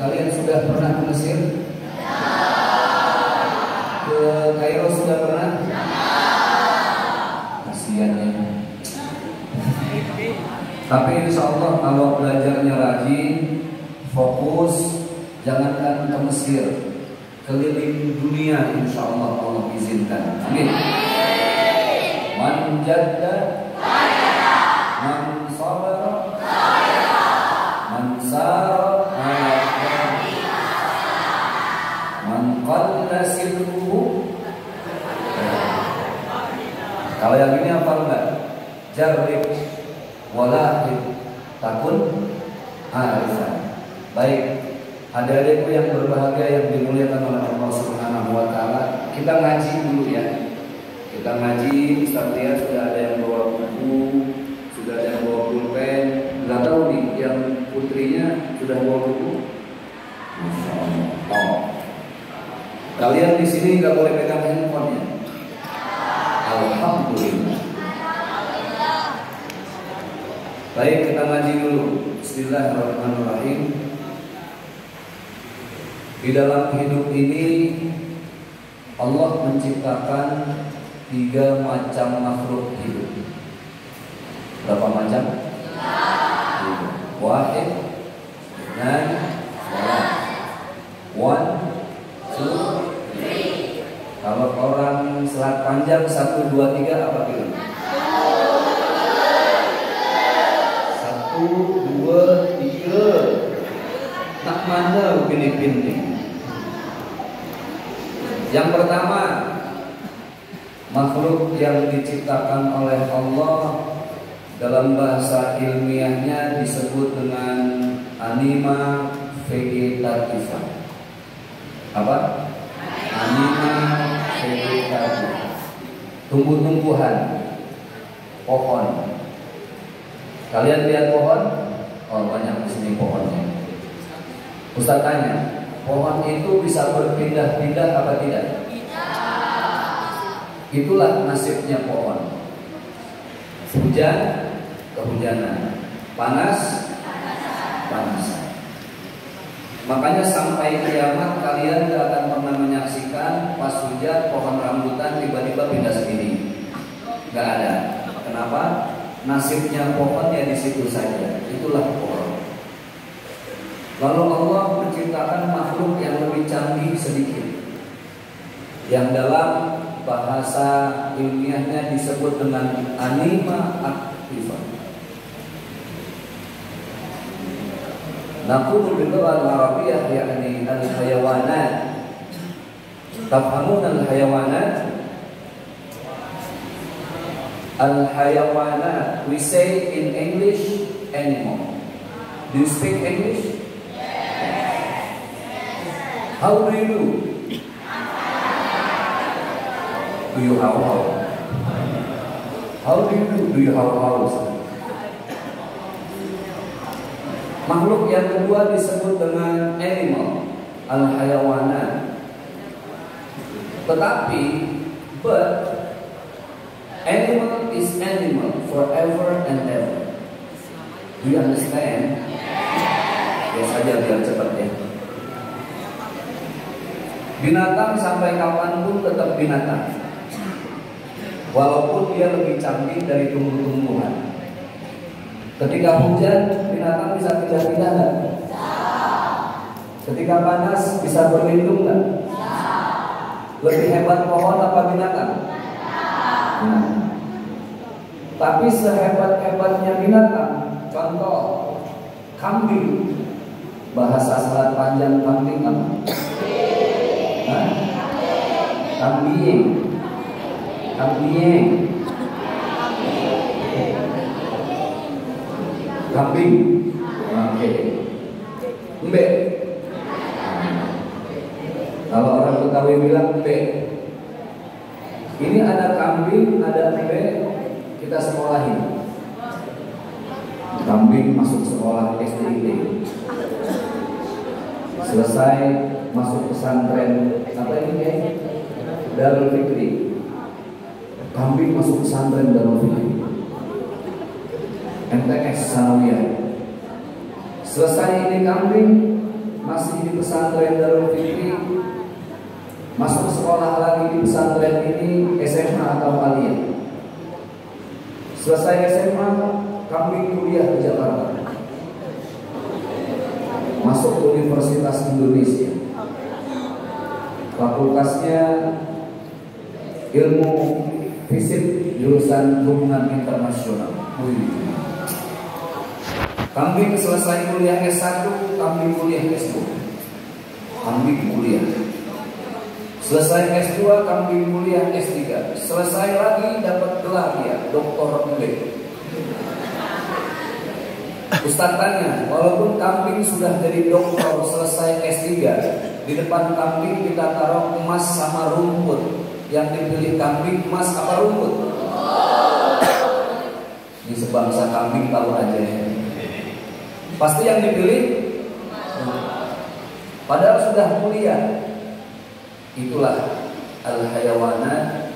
Kalian sudah pernah ke Mesir? Ke Kairo sudah pernah? Kasihan ya. Tapi insya Allah kalau belajarnya rajin, fokus, jangankan ke Mesir, keliling dunia insya Allah Allah izinkan. Amin. Man jadda, man sabara, man sara, man qalla sirruhu. Kalau yang ini apa enggak? Jarrib walahid takun arifan. Baik, adik-adikku yang berbahagia yang dimuliakan oleh Allah Subhanahu wa taala, kita ngaji dulu ya. Kita ngaji, Ustaz lihat sudah ada yang bawa buku, sudah ada yang bawa pulpen. Enggak tahu nih yang putrinya sudah bawa buku. Masya Allah. Oh. Kalian di sini nggak boleh pegang handphonenya. Alhamdulillah. Baik, kita ngaji dulu. Bismillahirrahmanirrahim. Di dalam hidup ini Allah menciptakan 3 macam makhluk hidup. Berapa macam? 3. Wahid, dan salah. 1, 2, 3. Kalau orang selat panjang 1, 2, 3 apa gitu? 1, 2, 3. Tak mana pilih-pilih. Yang pertama, makhluk yang diciptakan oleh Allah dalam bahasa ilmiahnya disebut dengan anima vegetativa. Apa? Anima vegetativa. Tumbuh-tumbuhan, pohon. Kalian lihat pohon? Oh, banyak di sini pohonnya. Ustaz tanya, pohon itu bisa berpindah-pindah apa tidak? Itulah nasibnya pohon. Hujan, kehujanan. Panas, panas. Makanya sampai kiamat kalian gak akan pernah menyaksikan pas hujan pohon rambutan tiba-tiba pindah segini. Gak ada. Kenapa? Nasibnya pohon ya di situ saja. Itulah pohon. Lalu Allah menciptakan makhluk yang lebih canggih sedikit, yang dalam bahasa ilmiahnya disebut dengan anima aktiva. Naqulu bil lugha al-arabiyyah yakni al-hayawanat. Tafhamun al-hayawanat? Al-hayawanat we say in English animal. Do you speak English? How do you do? Do you how? How do you do? Do you how? Makhluk yang kedua disebut dengan animal, al-hayawanat. Tetapi, but animal is animal forever and ever. Do you understand? Ya saja biar cepat ya. Binatang sampai kapanpun tetap binatang, walaupun dia lebih canggih dari tumbuh-tumbuhan. Ketika hujan, binatang bisa pindah-pindah nggak? Ketika panas, bisa berlindung nggak? Lebih hebat pohon apa binatang? Tapi sehebat-hebatnya binatang, contoh kambing, bahasa Selat Panjang kambing apa? Kambing. Oke. Embe. Kalau orang Betawi bilang embe. Ini ada kambing, ada embe, kita sekolahin. Kambing masuk sekolah SD. Selesai masuk pesantren apa ini ya? Darul Fikri. Kambing masuk pesantren Darul Fikri. MTS Sanawiyah. Selesai ini kambing masih di pesantren Darul Fikri, masuk sekolah lagi di pesantren ini SMA atau aliyah. Selesai SMA, kami kuliah di Jakarta, masuk ke Universitas Indonesia. Fakultasnya ilmu fisik jurusan hubungan internasional. Kami selesai kuliah S1, kami kuliah S2. Kami kuliah. Selesai S2, kami kuliah S3. Selesai lagi dapat gelar ya, Doktor MD. Ustaz tanya, walaupun kambing sudah jadi doktor selesai S3, di depan kambing kita taruh emas sama rumput. Yang dipilih kambing emas apa rumput? Ini sebangsa kambing tahu aja ya. Pasti yang dipilih, padahal sudah kuliah. Itulah al-hayawanat,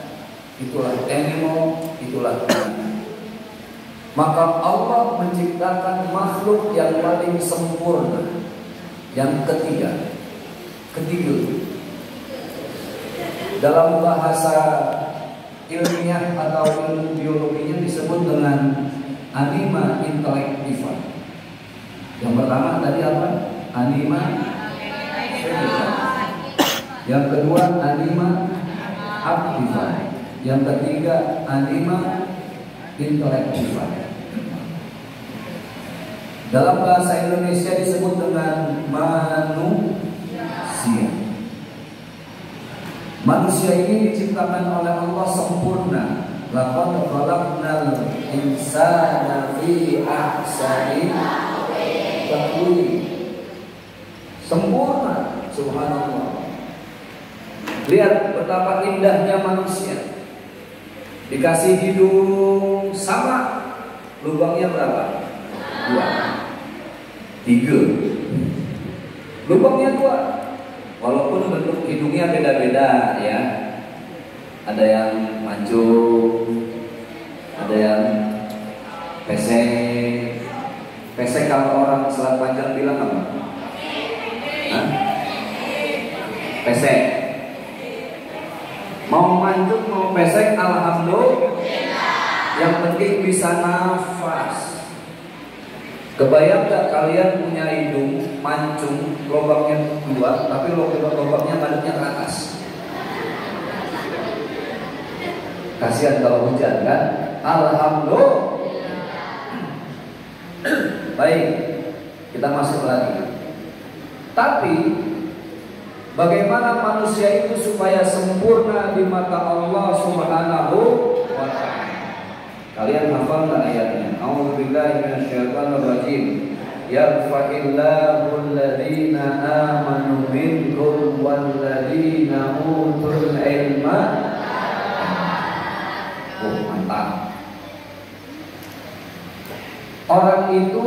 itulah animal, itulah animal. Maka Allah menciptakan makhluk yang paling sempurna. Yang ketiga, dalam bahasa ilmiah atau ilmu biologinya disebut dengan anima intelektiva. Yang pertama tadi apa? Anima vegetal. Yang kedua anima aktiva. Yang ketiga anima intelektiva. Dalam bahasa Indonesia disebut dengan manusia. Manusia ini diciptakan oleh Allah sempurna. Laqad khalaqnal insana fi ahsani taqwim. Sempurna, subhanallah. Lihat betapa indahnya manusia. Dikasih hidung sama, lubangnya berapa? 2, 3. Lubangnya 2. Walaupun bentuk hidungnya beda-beda ya. Ada yang mancung, ada yang pesek. Pesek kalau orang Selat Panjang bilang apa? Hah? Pesek. Mau mancung mau pesek alhamdulillah. Yang penting bisa nafas. Kebayang gak kalian punya hidung mancung, lubangnya 2, tapi lubangnya madepnya ke atas. Kasihan kalau hujan kan? Alhamdulillah. Baik, kita masuk lagi. Tapi bagaimana manusia itu supaya sempurna di mata Allah Subhanahu wa ta'ala? Kalian hafal nggak ayatnya? A'udzubillahi minasyaitonir rajim. Yarfa'illahu alladhina amanu minkum walladzina utul ilma. Oh, mantap. Orang itu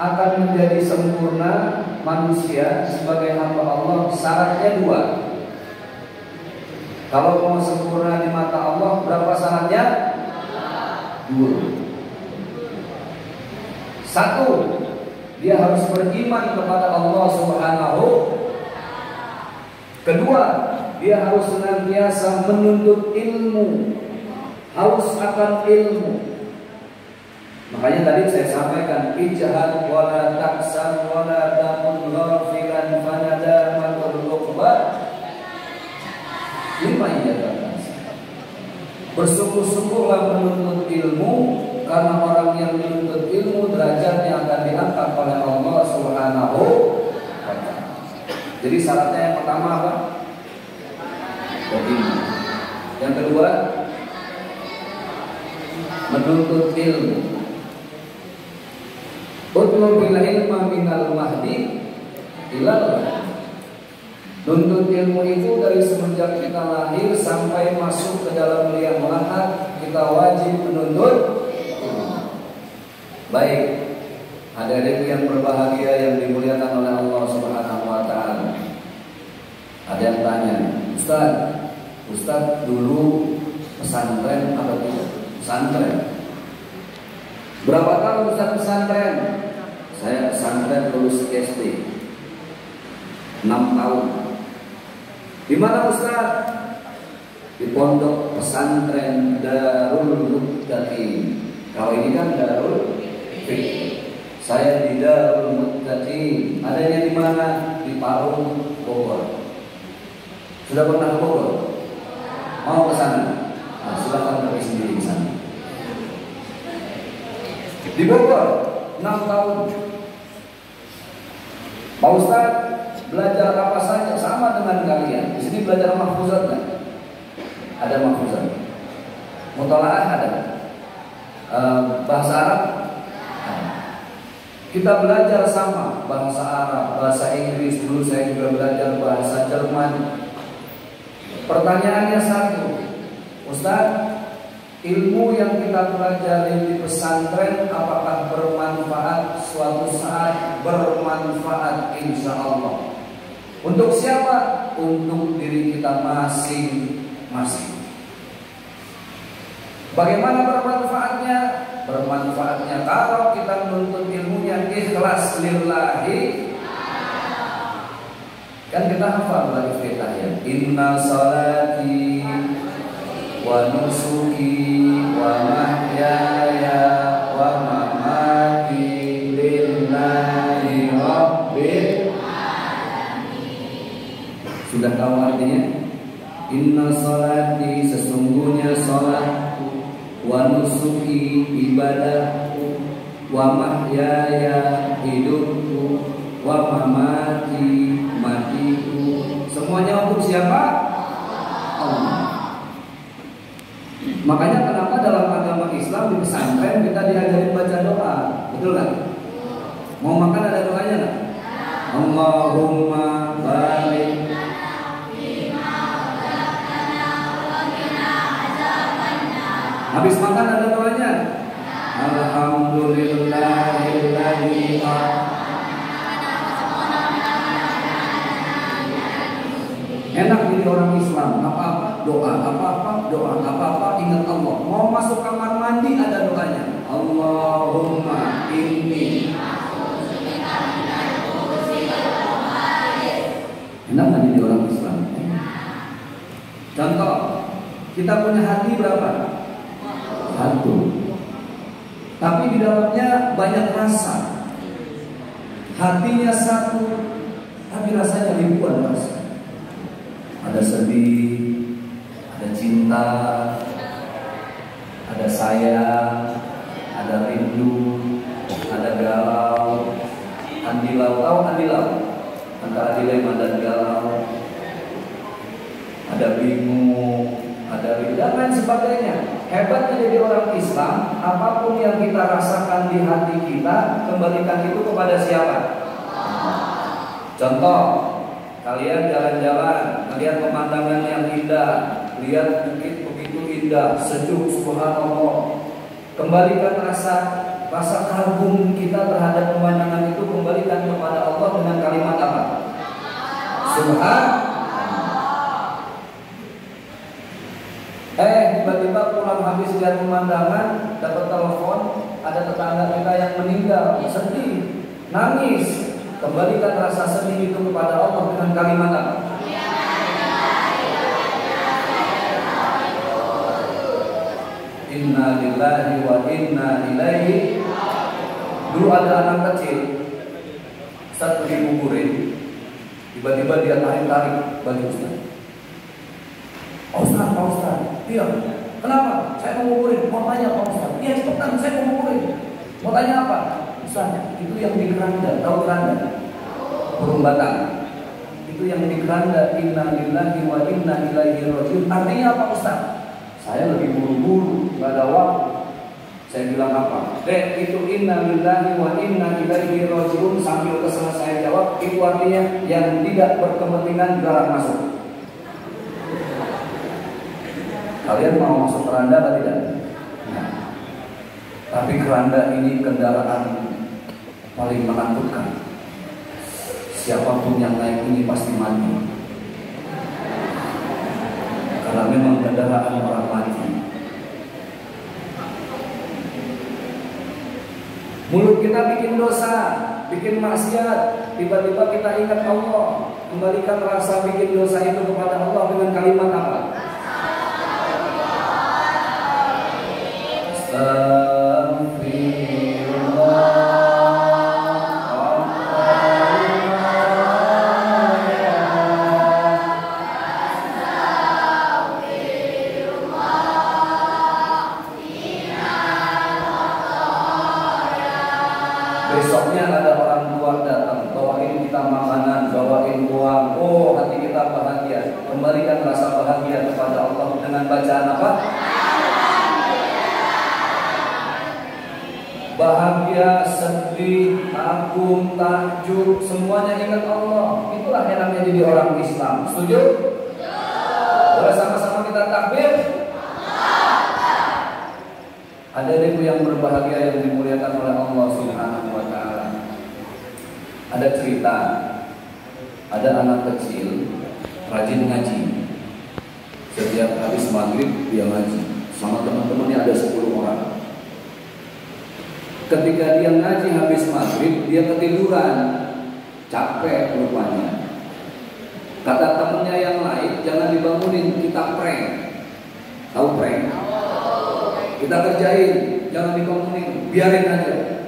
akan menjadi sempurna manusia sebagai hamba Allah. Syaratnya 2. Kalau mau sempurna di mata Allah, berapa syaratnya? 2. 1, dia harus beriman kepada Allah Subhanahu. Kedua, dia harus senantiasa menuntut ilmu, haus akan ilmu. Makanya tadi saya sampaikan, ijhad wala taksan wala tamun ghafilan fanadamatul uqbah. 5 ijazah. Bersungguh-sungguhlah menuntut ilmu, karena orang yang menuntut ilmu derajatnya akan diangkat oleh Allah Subhanahu wa ta'ala. Jadi syaratnya yang pertama apa? Ilmu. Yang kedua, menuntut ilmu. Utlubil ilma minal mahdi ilal. Nuntut ilmu itu dari semenjak kita lahir sampai masuk ke dalam liang lahat, kita wajib menuntut ilmu. Baik, adik-adik yang berbahagia yang dimuliakan oleh Allah Subhanahu wa ta'ala. Ada yang tanya, Ustaz dulu pesantren atau tidak? Pesantren. Berapa tahun Ustaz pesantren? Saya pesantren lulus SD. 6 tahun. Di mana Ustaz? Di pondok pesantren Darul Muttaqin. Kalau ini kan Darul Fikih. Saya di Darul Muttaqin. Adanya di mana? Di Parung, Bogor. Sudah pernah ke Bogor? Mau ke sana? Nah, silakan pergi sendiri ke sana. Di Bogor 6 tahun. Pak Ustaz, belajar apa saja sama dengan kalian. Di sini belajar mahfuzat kan? Ada mahfuzat. Mutalaah ada. Bahasa Arab ada. Kita belajar sama bahasa Arab, bahasa Inggris. Dulu saya juga belajar bahasa Jerman. Pertanyaannya satu, Ustaz, ilmu yang kita pelajari di pesantren apakah bermanfaat? Suatu saat bermanfaat, insya Allah. Untuk siapa? Untuk diri kita masing-masing. Bagaimana bermanfaatnya? Bermanfaatnya kalau kita menuntut ilmunya ikhlas lillahi. Kan kita hafal lagi iftitahnya. Inna salati wa nusuki wa mahyaya wa mamati lillahi rabbil alamin. Sudah tahu artinya? Inna salati, sesungguhnya salatku, wa nusuki, ibadahku, wa mahyaya, hidupku, wa mamati, matiku, semuanya untuk siapa? Allah. Makanya kenapa dalam agama Islam di pesantren kita diajarin baca doa, betul kan? Mau makan ada doanya nggak? Allahumma barik. Habis makan ada doanya. Alhamdulillahilladzi. Enak jadi orang Islam, apa-apa doa, apa-apa doa, apa-apa ingat Allah. Mau masuk kamar mandi ada doanya. Allahumma inni. Enak nggak jadi orang Islam? Contoh, kita punya hati berapa? 1. Tapi di dalamnya banyak rasa. Hatinya 1, tapi rasanya ribuan rasa. Ada sedih, ada cinta, ada sayang, ada rindu, ada galau, andilau, tahu andilau? Antara dilema dan galau, ada bingung, ada rindu dan lain sebagainya. Hebatnya jadi orang Islam, apapun yang kita rasakan di hati kita, kembalikan itu kepada siapa? Contoh, kalian jalan-jalan, melihat pemandangan yang indah, lihat bukit begitu indah, sejuk, subhanallah. Kembalikan rasa kagum kita terhadap pemandangan itu, kembalikan kepada Allah dengan kalimat apa? Subhanallah. Tiba-tiba pulang habis lihat pemandangan, dapat telepon, ada tetangga kita yang meninggal, sedih, nangis. Kembalikan rasa sedih itu kepada Allah dengan kalimat apa? Inna lillahi wa inna ilaihi. Dulu ada anak kecil, Ustaz pergi kuburin, tiba-tiba dia tarik-tarik baju Ustaz. Pak Ustaz, iya. Kenapa? Saya mau kuburin. Mau tanya Pak Ustaz. Iya cepetan, saya mau kuburin. Mau tanya apa? Ustaz, itu yang di keranda, tahu keranda? Burung batang. Itu yang di keranda. Inna lillahi wa inna ilaihi rajiun. Artinya apa Ustaz? Saya lebih buru-buru, gak ada waktu. Saya bilang apa? Itu inna lillahi wa inna ilaihi rajiun. Sambil kesana saya jawab, itu artinya yang tidak berkepentingan dilarang masuk. Kalian mau masuk keranda atau tidak? Nah, tapi keranda ini kendaraan paling menakutkan. Siapapun yang naik ini pasti mati. Karena memang kendaraan orang mati. Mulut kita bikin dosa, bikin maksiat, tiba-tiba kita ingat Allah. Kembalikan rasa bikin dosa itu kepada Allah dengan kalimat apa? Besoknya ada orang tua datang, bawain kita makanan, bawain uang. Oh, hati kita bahagia. Kembalikan rasa bahagia kepada Allah dengan bacaan apa? Bahagia, sedih, kagum, takjub, semuanya ingat Allah. Itulah enaknya jadi orang Islam. Setuju? Boleh sama-sama kita takbir? Adik-adikku yang berbahagia yang dimuliakan oleh Allah Subhanahu wa Ta'ala. Ada cerita, ada anak kecil rajin ngaji. Setiap habis maghrib dia ngaji. Sama teman-temannya ada 10 orang. Ketika dia ngaji habis maghrib, dia ketiduran, capek rupanya. Kata temannya yang lain, jangan dibangunin, kita prank. Tahu prank? Kita kerjain, jangan dibangunin, biarin aja.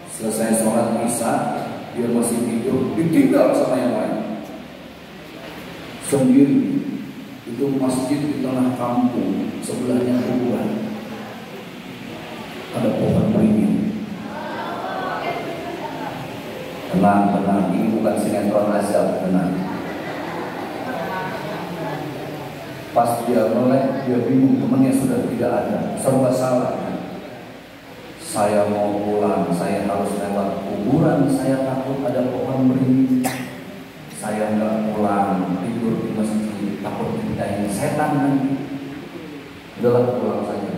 Selesai sholat isya, dia masih tidur, ditinggal sama yang lain. Sendiri, itu masjid di tengah kampung, sebelahnya kuburan. Ada pohon beringin. Tenang, tenang, ini bukan sinetron azab, tenang. Pas dia melek, dia bingung, temannya sudah tidak ada, serba salah. Saya mau pulang, saya harus lewat kuburan, saya takut ada pohon beringin. Saya nggak pulang, tidur di masjid, takut dipitain setan nanti. Udahlah pulang saja.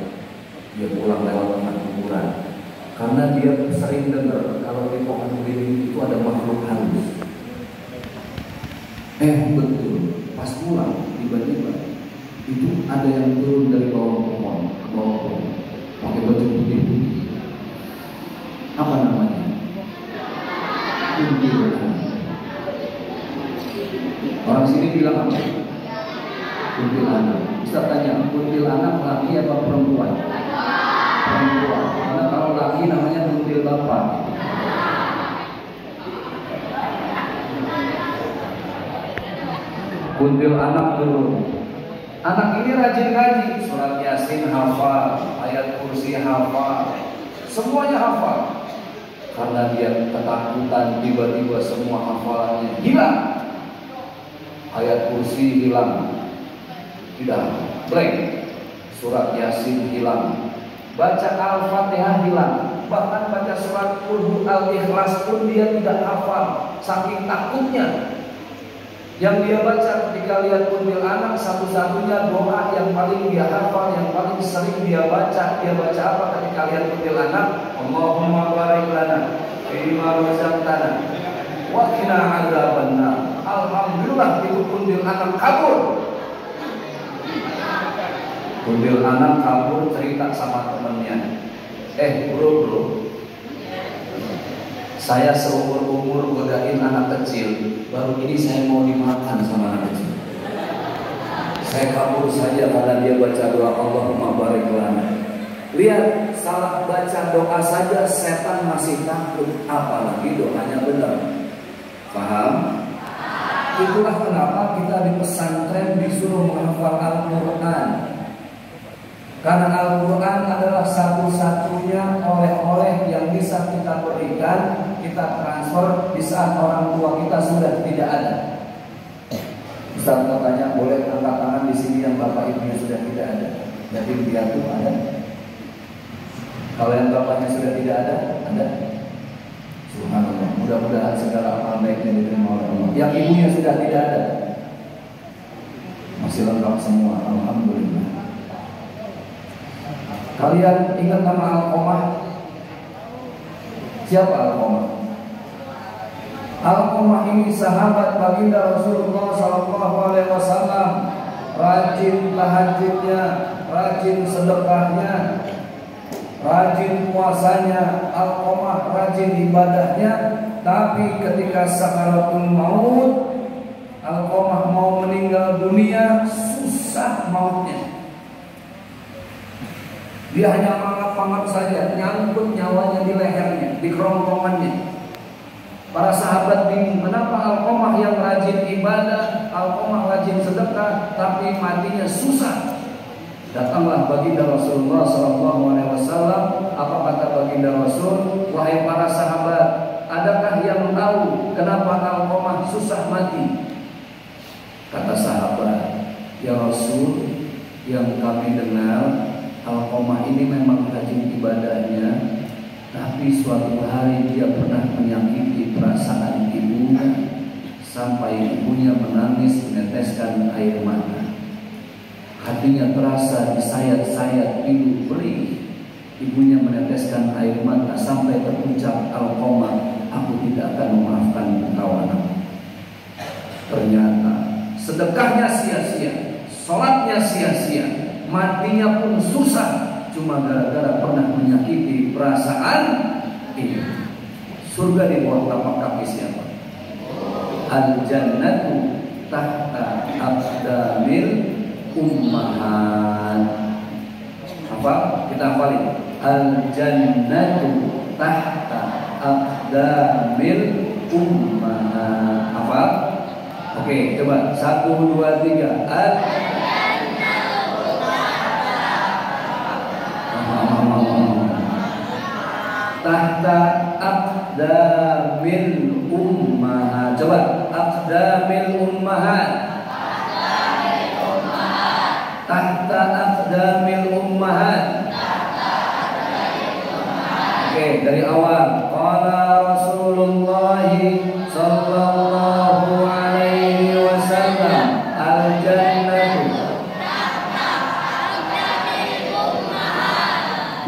Dia pulang lewat tengah kuburan, karena dia sering dengar kalau di pohon beringin itu ada makhluk halus. Betul, pas pulang tiba-tiba itu ada yang turun dari bawah pohon ke bawah pohon, pakai baju putih-putih. Apa namanya? Kuntilanak. Orang sini bilang apa? Kuntilanak. Bisa tanya, kuntilanak laki atau perempuan? Perempuan. Karena kalau laki namanya kuntil bapak. Kuntil anak turun. Anak ini rajin ngaji, surat Yasin hafal, ayat kursi hafal, semuanya hafal. Karena dia ketakutan, tiba-tiba semua hafalannya hilang. Ayat kursi hilang, tidak, blank. Surat Yasin hilang, baca Al-Fatihah hilang, bahkan baca surat Qul Al-Ikhlas pun dia tidak hafal, saking takutnya. Yang dia baca ketika lihat kuntilanak, satu-satunya doa yang paling dia hafal, yang paling sering dia baca apa ketika lihat kuntilanak? Allahumma barik lana fima razaqtana wa qina adzabannar. Alhamdulillah itu kuntilanak kabur. Kuntilanak kabur, cerita sama temannya. Bro, saya seumur-umur godain anak kecil, baru ini saya mau dimakan sama anak kecil. Saya kabur saja karena dia baca doa Allahumma barik lana. Lihat, salah baca doa saja setan masih takut, apalagi doanya benar. Paham? Itulah kenapa kita di pesantren disuruh menghafal Al-Quran. Karena Al-Quran adalah satu-satunya oleh-oleh yang bisa kita berikan, kita transfer di saat orang tua kita sudah tidak ada. Ustaz tanya, boleh angkat tangan di sini yang bapak ibunya sudah tidak ada. Jadi piatu ada. Kalau yang bapaknya sudah tidak ada, ada. Subhanallah. Mudah-mudahan segala amal baiknya diterima oleh Allah. Yang ibunya sudah tidak ada, masih lengkap semua. Alhamdulillah. Kalian ingat nama Alqamah? Siapa Alqamah? Alqamah ini sahabat baginda Rasulullah SAW. Rajin tahajudnya, rajin sedekahnya, rajin puasanya. Alqamah rajin ibadahnya. Tapi ketika sakaratul maut, sangat susah mautnya. Dia hanya mangap-mangap saja, nyangkut nyawanya di lehernya, di kerongkongannya. Para sahabat bingung, kenapa Alqamah yang rajin ibadah, Alqamah rajin sedekah, tapi matinya susah. Datanglah baginda Rasulullah SAW. Apa kata baginda Rasul? Wahai para sahabat, adakah yang tahu kenapa Alqamah susah mati? Kata sahabat, ya Rasul, yang kami dengar Alqamah ini memang rajin ibadahnya, tapi suatu hari dia pernah menyakiti perasaan ibunya sampai ibunya menangis meneteskan air mata. Hatinya terasa disayat-sayat pilu perih. Ibunya meneteskan air mata sampai terucap, Alqamah, aku tidak akan memaafkan engkau anakku. Ternyata sedekahnya sia-sia, sholatnya sia-sia, matinya pun susah, cuma gara-gara pernah menyakiti perasaan ini. Surga di bawah tapak kaki siapa? Al-jannatu tahta aqdamil ummahat. Apa? Kita hafalin. Al-jannatu tahta aqdamil ummahat. Apa? Oke, coba 1, 2, 3. Tahta aqdamil ummahat. Coba aqdamil ummahat. Tahta aqdamil ummahat. Oke, dari awal. Qala Rasulullah sallallahu alaihi wasallam, al-jannatu.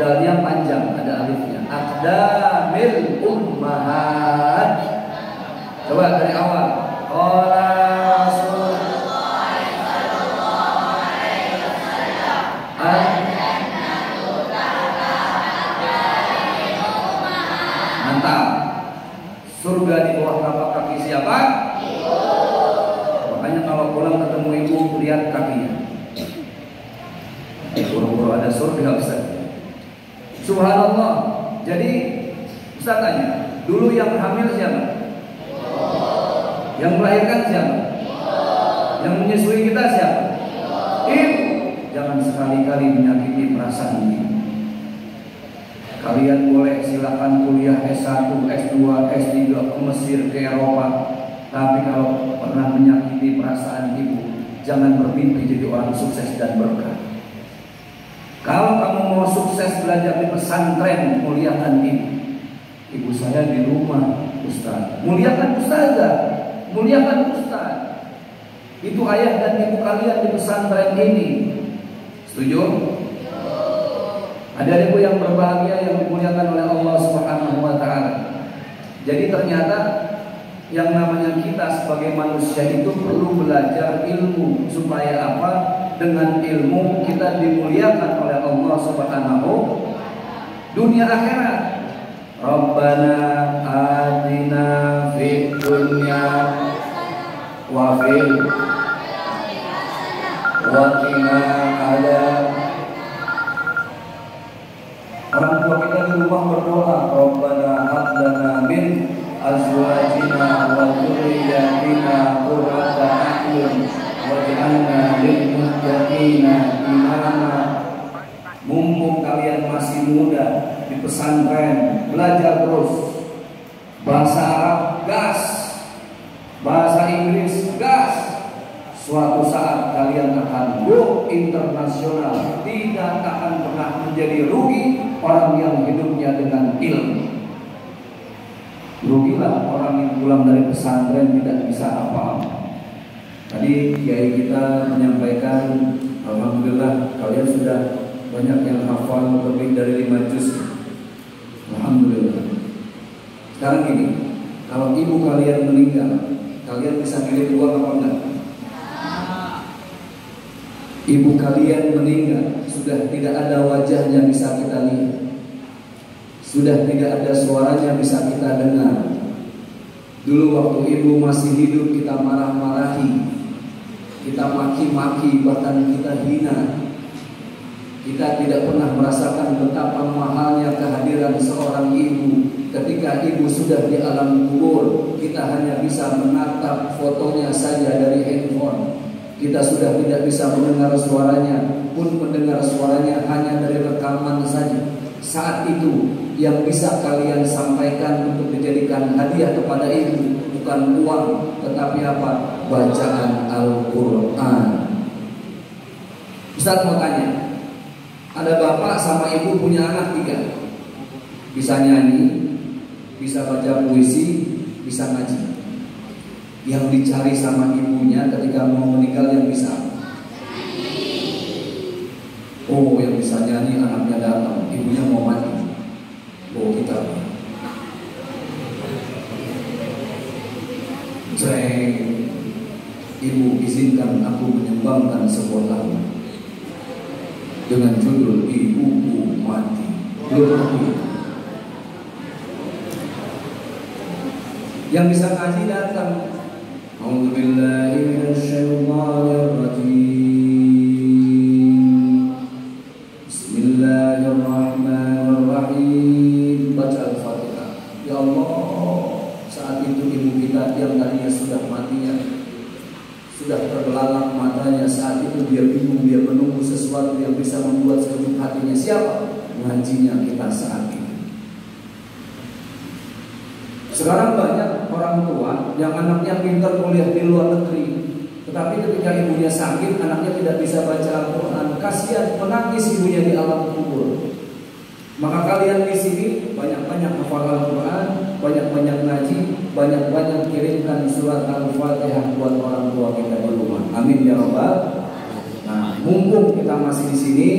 Dari yang panjang ada alifnya. Aqdamil ummahat. Coba dari awal. Qala Rasulullah sallallahu alaihi wasallam, al-jannatu tahta aqdamil ummahat. Mantap. Surga di bawah tapak kaki siapa? Ibu. Makanya kalau pulang ketemu ibu, lihat kakinya. Buru-buru ada surga Ustaz. Subhanallah. Jadi Ustaz tanya, dulu yang hamil siapa? Yang melahirkan siapa? Yang menyusui kita siapa? Ibu. Jangan sekali-kali menyakiti perasaan ibu. Kalian boleh silakan kuliah S1, S2, S3 ke Mesir, ke Eropa, tapi kalau pernah menyakiti perasaan ibu, jangan bermimpi jadi orang sukses dan berkah. Kalau kamu mau sukses belajar di pesantren, muliakan ibu. Ibu saya di rumah, Ustaz. Muliakan ustazah, muliakan ustaz. Itu ayah dan ibu kalian di pesantren ini. Setuju? Adik-adikku yang berbahagia yang dimuliakan oleh Allah Subhanahu wa taala. Jadi ternyata yang namanya kita sebagai manusia itu perlu belajar ilmu supaya apa? Dengan ilmu kita dimuliakan oleh Allah Subhanahu dunia akhirat. Rabbana atina fid dunya wa fil wa qina adab. Orang tua kita di rumah berdoa, Rabbana hab lana min azwajina wa dzurriyyatina qurrata a'yun waj'alna lil muttaqina imama. Mumpung kalian masih muda di pesantren, belajar terus. Bahasa Arab gas, bahasa Inggris gas. Suatu saat kalian akan go internasional. Tidak akan pernah menjadi rugi orang yang hidupnya dengan ilmu. Rugilah orang yang pulang dari pesantren tidak bisa apa-apa. Tadi kiai kita menyampaikan, alhamdulillah kalian sudah banyak yang hafal lebih dari 5 juz. Alhamdulillah. Sekarang gini, kalau ibu kalian meninggal, kalian bisa pilih uang apa enggak? Ibu kalian meninggal, sudah tidak ada wajahnya bisa kita lihat, sudah tidak ada suaranya bisa kita dengar. Dulu waktu ibu masih hidup kita marah-marahi, kita maki-maki, bahkan kita hina. Kita tidak pernah merasakan betapa mahalnya kehadiran seorang ibu. Ketika ibu sudah di alam kubur, kita hanya bisa menatap fotonya saja dari handphone. Kita sudah tidak bisa mendengar suaranya, pun mendengar suaranya hanya dari rekaman saja. Saat itu yang bisa kalian sampaikan untuk dijadikan hadiah kepada ibu bukan uang, tetapi apa? Bacaan Al-Quran. Ustaz mau tanya, ada bapak sama ibu punya anak 3, bisa nyanyi, bisa baca puisi, bisa ngaji. Yang dicari sama ibunya ketika mau meninggal yang bisa. Oh, yang bisa nyanyi anaknya datang, ibunya mau mati. Oh, kita. Ibu, izinkan aku menyumbangkan sebuah lagu dengan judul Ibuku Mati. Belum mati. Yang bisa ngaji datang. A'udzubillahi minasyaitonirrajim. Bismillahirrahmanirrahim. Baca Al-Fatihah. Ya Allah, saat itu ibu kita yang tadinya sudah matinya, sudah terbelalak matanya, saat itu dia bingung, dia menunggu sesuatu yang bisa membuat sejuk hatinya. Siapa? Ngajinya kita saat ini. Sekarang banyak orang tua yang anaknya pintar kuliah di luar negeri, tetapi ketika ibunya sakit, anaknya tidak bisa baca Al-Quran. Kasihan, menangis ibunya di alam kubur. Maka kalian di sini banyak-banyak hafal Al-Quran, banyak-banyak ngaji, banyak-banyak kirimkan surat Al-Fatihah buat orang tua kita di rumah. Amin ya Rabbal. Nah, mumpung kita masih di sini,